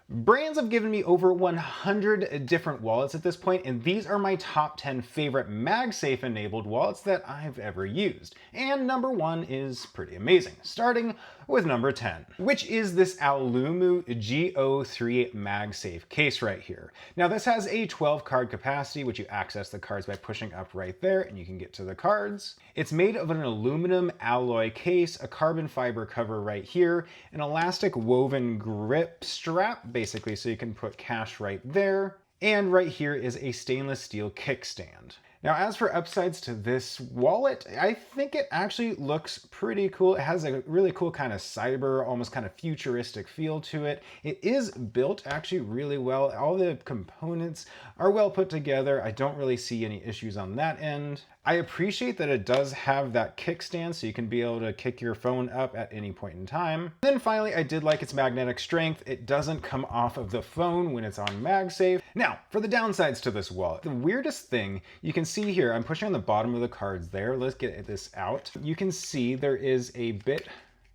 Brands have given me over 100 different wallets at this point, and these are my top 10 favorite MagSafe enabled wallets that I've ever used. And number 1 is pretty amazing, starting with number 10, which is this Aulumu G03 MagSafe case right here. Now this has a 12 card capacity, which you access the cards by pushing up right there, and you can get to the cards. It's made of an aluminum alloy case, a carbon fiber cover right here, an elastic woven grip strap, basically, so you can put cash right there. And right here is a stainless steel kickstand. Now, as for upsides to this wallet, I think it actually looks pretty cool. It has a really cool kind of cyber, almost kind of futuristic feel to it. It is built actually really well. All the components are well put together. I don't really see any issues on that end. I appreciate that it does have that kickstand, so you can be able to kick your phone up at any point in time. Then finally, I did like its magnetic strength. It doesn't come off of the phone when it's on MagSafe. Now, for the downsides to this wallet, the weirdest thing you can see here, I'm pushing on the bottom of the cards there. Let's get this out. You can see there is a bit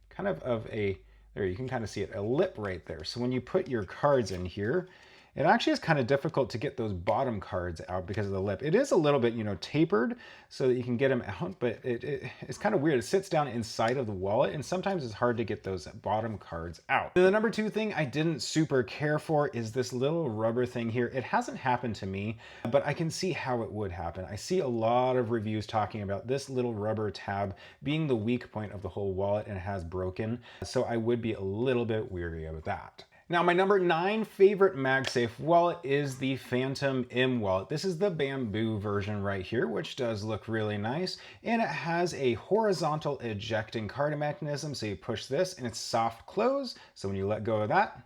kind of a, there you can kind of see it, a lip right there. So when you put your cards in here, it actually is kind of difficult to get those bottom cards out because of the lip. It is a little bit, tapered so that you can get them out, but it's kind of weird. It sits down inside of the wallet, and sometimes it's hard to get those bottom cards out. The number 2 thing I didn't super care for is this little rubber thing here. It hasn't happened to me, but I can see how it would happen. I see a lot of reviews talking about this little rubber tab being the weak point of the whole wallet, and it has broken. So I would be a little bit weary about that. Now, my number 9 favorite MagSafe wallet is the Fantom M Wallet. This is the bamboo version right here, which does look really nice. And it has a horizontal ejecting card mechanism. So you push this and it's soft close. So when you let go of that,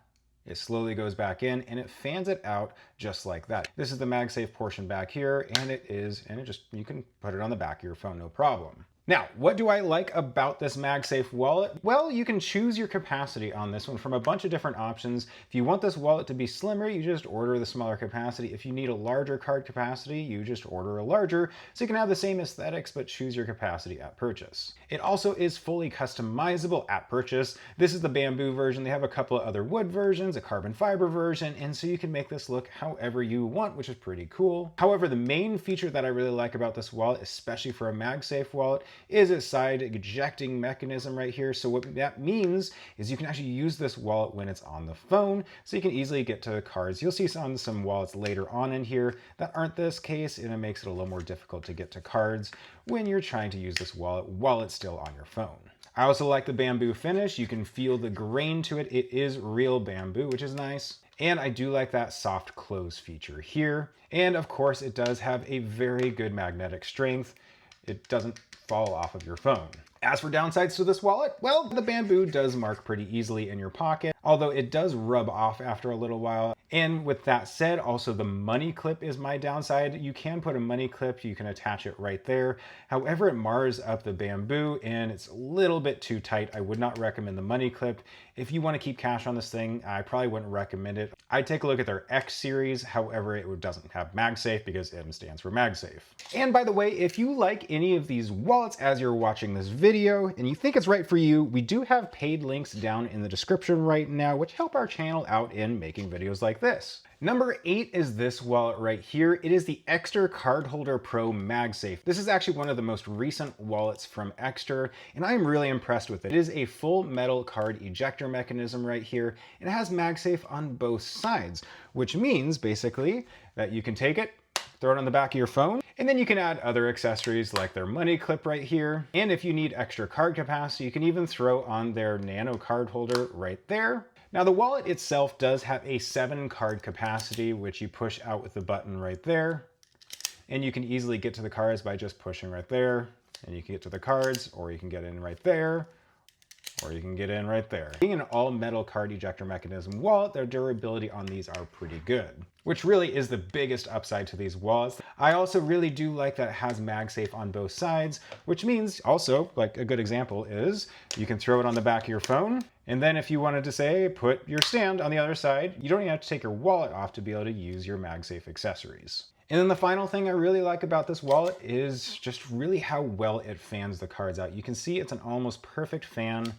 it slowly goes back in and it fans it out just like that. This is the MagSafe portion back here, and you can put it on the back of your phone, no problem. Now, what do I like about this MagSafe wallet? Well, you can choose your capacity on this one from a bunch of different options. If you want this wallet to be slimmer, you just order the smaller capacity. If you need a larger card capacity, you just order a larger, so you can have the same aesthetics, but choose your capacity at purchase. It also is fully customizable at purchase. This is the bamboo version. They have a couple of other wood versions, a carbon fiber version, and so you can make this look however you want, which is pretty cool. However, the main feature that I really like about this wallet, especially for a MagSafe wallet, is a side ejecting mechanism right here. So what that means is you can actually use this wallet when it's on the phone, so you can easily get to the cards. You'll see on some wallets later on in here that aren't this case, and it makes it a little more difficult to get to cards when you're trying to use this wallet while it's still on your phone. I also like the bamboo finish. You can feel the grain to it. It is real bamboo, which is nice. And I do like that soft close feature here. And of course, it does have a very good magnetic strength. It doesn't fall off of your phone. As for downsides to this wallet, well, the bamboo does mark pretty easily in your pocket, although it does rub off after a little while. And with that said, also the money clip is my downside. You can put a money clip, you can attach it right there. However, it mars up the bamboo and it's a little bit too tight. I would not recommend the money clip. If you want to keep cash on this thing, I probably wouldn't recommend it. I'd take a look at their X series. However, it doesn't have MagSafe because M stands for MagSafe. And by the way, if you like any of these wallets as you're watching this video and you think it's right for you, we do have paid links down in the description right now, which help our channel out in making videos like this. Number 8 is this wallet right here. It is the Ekster Cardholder Pro MagSafe. This is actually one of the most recent wallets from Ekster, and I'm really impressed with it. It is a full metal card ejector mechanism right here, and it has MagSafe on both sides, which means basically that you can take it, throw it on the back of your phone, and then you can add other accessories like their money clip right here. And if you need extra card capacity, you can even throw on their Nano card holder right there. Now the wallet itself does have a 7 card capacity, which you push out with the button right there. And you can easily get to the cards by just pushing right there. And you can get to the cards, or you can get in right there, or you can get in right there. Being an all metal card ejector mechanism wallet, their durability on these are pretty good, which really is the biggest upside to these wallets. I also really do like that it has MagSafe on both sides, which means also, like a good example is, you can throw it on the back of your phone, and then if you wanted to say, put your stand on the other side, you don't even have to take your wallet off to be able to use your MagSafe accessories. And then the final thing I really like about this wallet is just really how well it fans the cards out. You can see it's an almost perfect fan.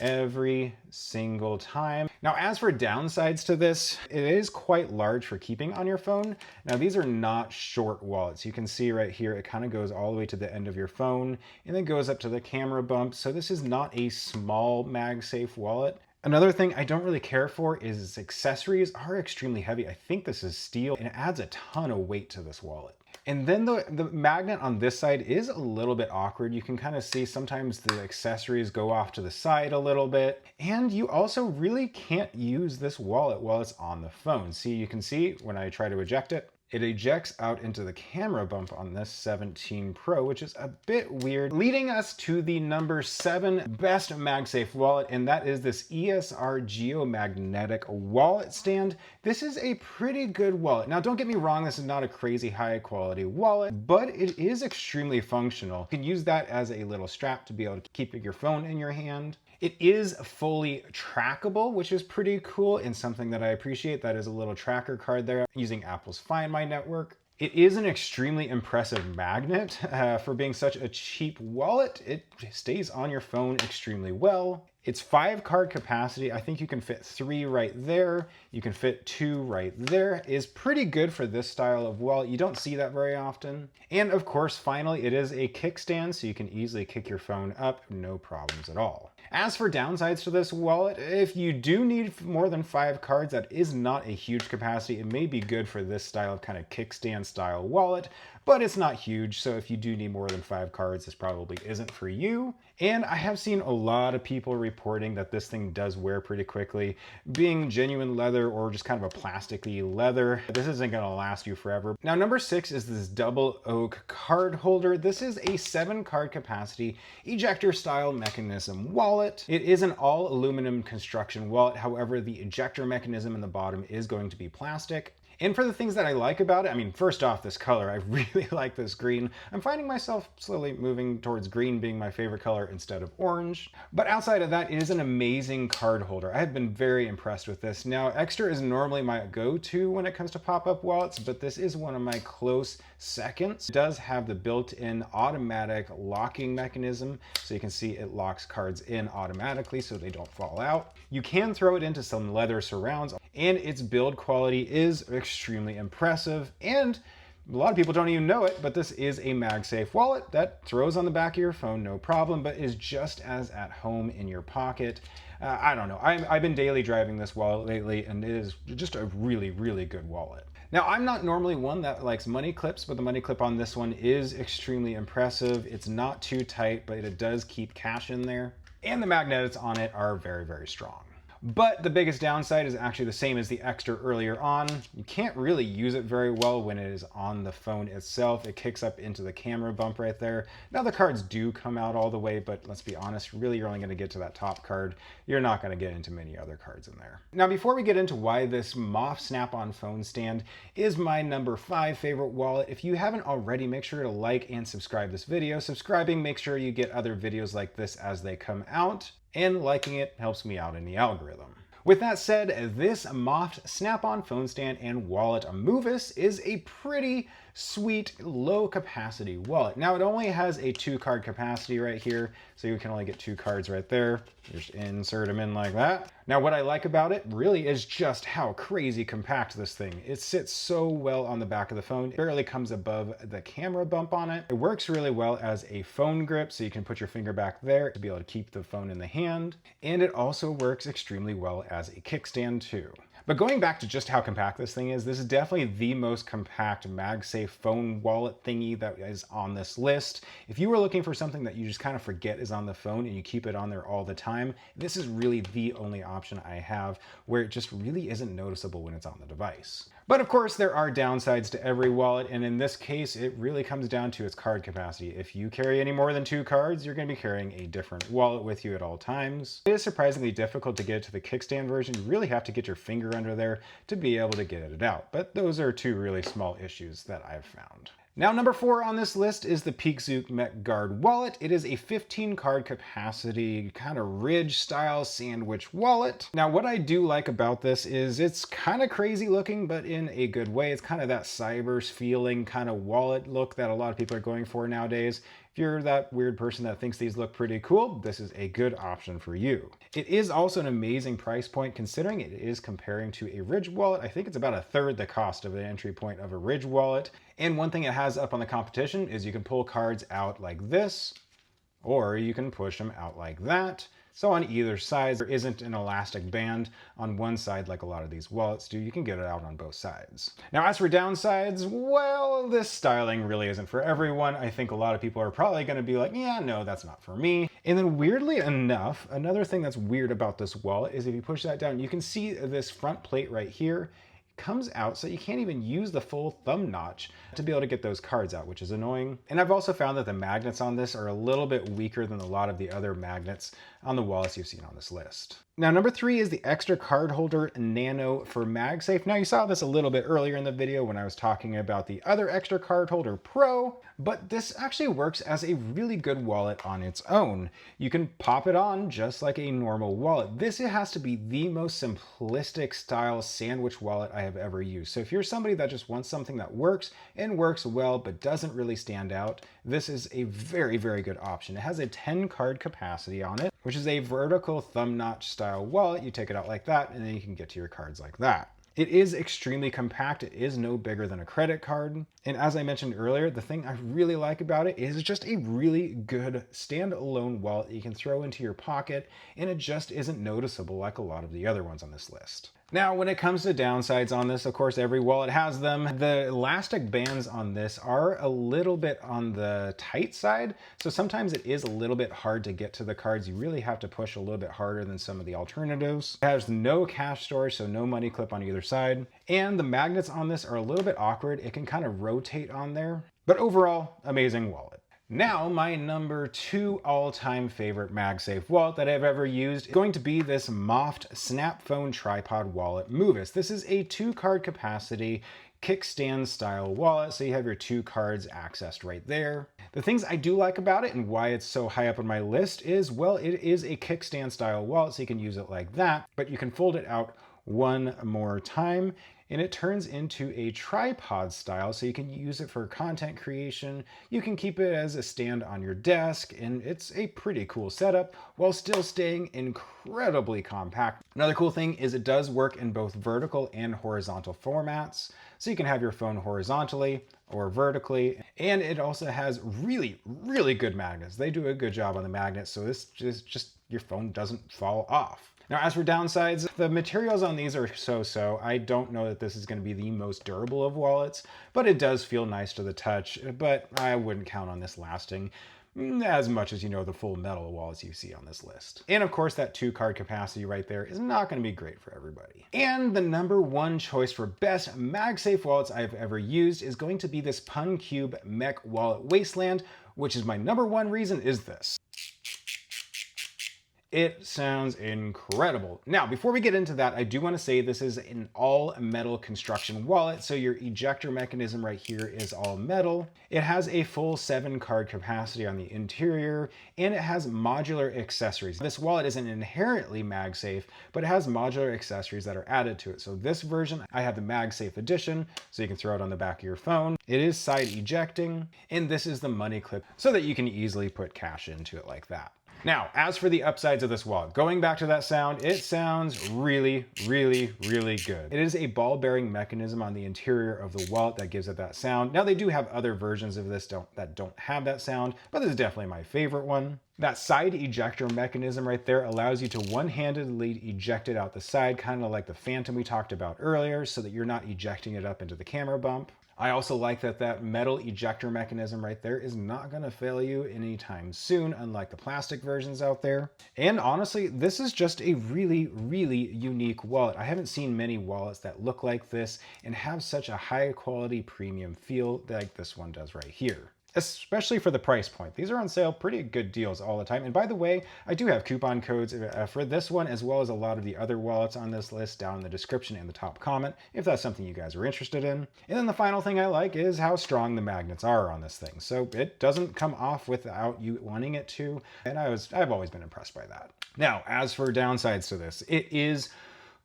every single time. Now, as for downsides to this, it is quite large for keeping on your phone. Now, these are not short wallets. You can see right here, it kind of goes all the way to the end of your phone and then goes up to the camera bump. So this is not a small MagSafe wallet. Another thing I don't really care for is its accessories are extremely heavy. I think this is steel and it adds a ton of weight to this wallet. And then the magnet on this side is a little bit awkward. You can kind of see sometimes the accessories go off to the side a little bit. And you also really can't use this wallet while it's on the phone. See, you can see when I try to eject it, it ejects out into the camera bump on this 17 Pro, which is a bit weird, leading us to the number 7 best MagSafe wallet, and that is this ESR geomagnetic wallet stand. This is a pretty good wallet. Now, don't get me wrong, this is not a crazy high quality wallet, but it is extremely functional. You can use that as a little strap to be able to keep your phone in your hand. It is fully trackable, which is pretty cool and something that I appreciate. That is a little tracker card there using Apple's Find My network. It is an extremely impressive magnet for being such a cheap wallet. It stays on your phone extremely well. It's 5 card capacity. I think you can fit 3 right there. You can fit 2 right there. It is pretty good for this style of wallet. You don't see that very often. And of course, finally, it is a kickstand, so you can easily kick your phone up, no problems at all. As for downsides to this wallet, if you do need more than 5 cards, that is not a huge capacity. It may be good for this style of kind of kickstand style wallet, but it's not huge. So if you do need more than 5 cards, this probably isn't for you. And I have seen a lot of people reporting that this thing does wear pretty quickly. Being genuine leather or just kind of a plasticky leather, this isn't gonna last you forever. Now, number 6 is this double Oak Cardholder. This is a 7 card capacity ejector style mechanism wallet. It is an all aluminum construction wallet. However, the ejector mechanism in the bottom is going to be plastic. And for the things that I like about it, I mean, first off, this color, I really like this green. I'm finding myself slowly moving towards green being my favorite color instead of orange. But outside of that, it is an amazing card holder. I have been very impressed with this. Now, Ekster is normally my go-to when it comes to pop-up wallets, but this is one of my close seconds. It does have the built-in automatic locking mechanism, so you can see it locks cards in automatically so they don't fall out. You can throw it into some leather surrounds, and its build quality is extremely impressive. And a lot of people don't even know it, but this is a MagSafe wallet that throws on the back of your phone, no problem, but is just as at home in your pocket. I don't know. I've been daily driving this wallet lately, and it is just a really, really good wallet. Now, I'm not normally one that likes money clips, but the money clip on this one is extremely impressive. It's not too tight, but it does keep cash in there. And the magnets on it are very, very strong. But the biggest downside is actually the same as the Ekster earlier on. You can't really use it very well when it is on the phone itself. It kicks up into the camera bump right there. Now the cards do come out all the way, but let's be honest, really you're only going to get to that top card. You're not going to get into many other cards in there. Now before we get into why this Moft snap-on phone stand is my number 5 favorite wallet, if you haven't already, make sure to like and subscribe this video. Subscribing makes sure you get other videos like this as they come out, and liking it helps me out in the algorithm. With that said, this Moft snap-on phone stand and wallet MOVAS is a pretty sweet low capacity wallet. Now it only has a 2 card capacity right here, so you can only get 2 cards right there. Just insert them in like that. Now what I like about it really is just how crazy compact this thing. It sits so well on the back of the phone. It barely comes above the camera bump on it. It works really well as a phone grip, so you can put your finger back there to be able to keep the phone in the hand. And it also works extremely well as a kickstand too. But going back to just how compact this thing is, this is definitely the most compact MagSafe phone wallet thingy that is on this list. If you were looking for something that you just kind of forget is on the phone and you keep it on there all the time, this is really the only option I have where it just really isn't noticeable when it's on the device. But of course, there are downsides to every wallet, and in this case, it really comes down to its card capacity. If you carry any more than 2 cards, you're going to be carrying a different wallet with you at all times. It is surprisingly difficult to get to the kickstand version. You really have to get your finger under there to be able to get it out, but those are 2 really small issues that I've found. Now, number 4 on this list is the Peakzooc Mech Guard wallet. It is a 15 card capacity, kind of ridge style sandwich wallet. Now, what I do like about this is it's kind of crazy looking, but in a good way. It's kind of that cyber feeling kind of wallet look that a lot of people are going for nowadays. If you're that weird person that thinks these look pretty cool, this is a good option for you. It is also an amazing price point considering it is comparing to a Ridge wallet. I think it's about a third the cost of the entry point of a Ridge wallet. And one thing it has up on the competition is you can pull cards out like this, or you can push them out like that. So on either side, there isn't an elastic band on one side like a lot of these wallets do. You can get it out on both sides. Now, as for downsides, well, this styling really isn't for everyone. I think a lot of people are probably gonna be like, yeah, no, that's not for me. And then weirdly enough, another thing that's weird about this wallet is if you push that down, you can see this front plate right here comes out, so you can't even use the full thumb notch to be able to get those cards out, which is annoying. And I've also found that the magnets on this are a little bit weaker than a lot of the other magnets on the wallets you've seen on this list. Now, number 3 is the Ekster Cardholder Nano for MagSafe. Now, you saw this a little bit earlier in the video when I was talking about the other Ekster Cardholder Pro, but this actually works as a really good wallet on its own. You can pop it on just like a normal wallet. This has to be the most simplistic style sandwich wallet I have ever used. So if you're somebody that just wants something that works and works well but doesn't really stand out, this is a very, very good option. It has a 10 card capacity on it, which is a vertical thumb notch style wallet. You take it out like that and then you can get to your cards like that. It is extremely compact. It is no bigger than a credit card. And as I mentioned earlier, the thing I really like about it is just a really good standalone wallet that you can throw into your pocket, and it just isn't noticeable like a lot of the other ones on this list. Now, when it comes to downsides on this, of course, every wallet has them. The elastic bands on this are a little bit on the tight side, so sometimes it is a little bit hard to get to the cards. You really have to push a little bit harder than some of the alternatives. It has no cash storage, so no money clip on either side. And the magnets on this are a little bit awkward. It can kind of rotate on there, but overall, amazing wallet. Now, my number 2 all-time favorite MagSafe wallet that I've ever used is going to be this Moft Snap Phone Tripod Wallet MOVAS. This is a 2-card capacity kickstand style wallet, so you have your 2 cards accessed right there. The things I do like about it and why it's so high up on my list is, well, it is a kickstand style wallet, so you can use it like that, but you can fold it out one more time and it turns into a tripod style, so you can use it for content creation. You can keep it as a stand on your desk, and it's a pretty cool setup while still staying incredibly compact. Another cool thing is it does work in both vertical and horizontal formats, so you can have your phone horizontally or vertically, and it also has really, really good magnets. They do a good job on the magnets, so this just your phone doesn't fall off. Now, as for downsides, the materials on these are so-so. I don't know that this is going to be the most durable of wallets, but it does feel nice to the touch, but I wouldn't count on this lasting as much as, you know, the full metal wallets you see on this list. And of course, that 2-card capacity right there is not going to be great for everybody. And the number 1 choice for best MagSafe wallets I've ever used is going to be this Puncube Mech wallet Wasteland, which is my number 1 reason is this. It sounds incredible. Now, before we get into that, I do want to say this is an all metal construction wallet. So your ejector mechanism right here is all metal. It has a full 7-card capacity on the interior, and it has modular accessories. This wallet isn't inherently MagSafe, but it has modular accessories that are added to it. So this version, I have the MagSafe edition, so you can throw it on the back of your phone. It is side ejecting, and this is the money clip so that you can easily put cash into it like that. Now, as for the upsides of this wallet, going back to that sound, it sounds really, really, really good. It is a ball bearing mechanism on the interior of the wallet that gives it that sound. Now, they do have other versions of this that don't have that sound, but this is definitely my favorite one. That side ejector mechanism right there allows you to one-handedly eject it out the side, kind of like the Fantom we talked about earlier, so that you're not ejecting it up into the camera bump. I also like that metal ejector mechanism right there is not going to fail you anytime soon, unlike the plastic versions out there. And honestly, this is just a really, really unique wallet. I haven't seen many wallets that look like this and have such a high quality premium feel like this one does right here, especially for the price point. These are on sale, pretty good deals all the time. And by the way, I do have coupon codes for this one, as well as a lot of the other wallets on this list down in the description and the top comment, if that's something you guys are interested in. And then the final thing I like is how strong the magnets are on this thing. So it doesn't come off without you wanting it to. And I've always been impressed by that. Now, as for downsides to this, it is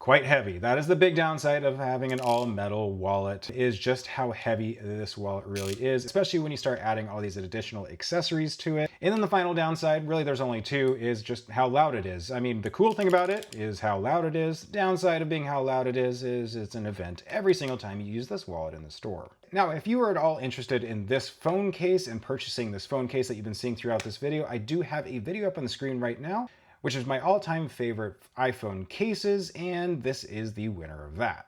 quite heavy. That is the big downside of having an all metal wallet, is just how heavy this wallet really is, especially when you start adding all these additional accessories to it. And then the final downside, really there's only two, is just how loud it is. I mean, the cool thing about it is how loud it is. The downside of being how loud it is it's an event every single time you use this wallet in the store. Now, if you are at all interested in this phone case and purchasing this phone case that you've been seeing throughout this video, I do have a video up on the screen right now, which is my all-time favorite iPhone cases, and this is the winner of that.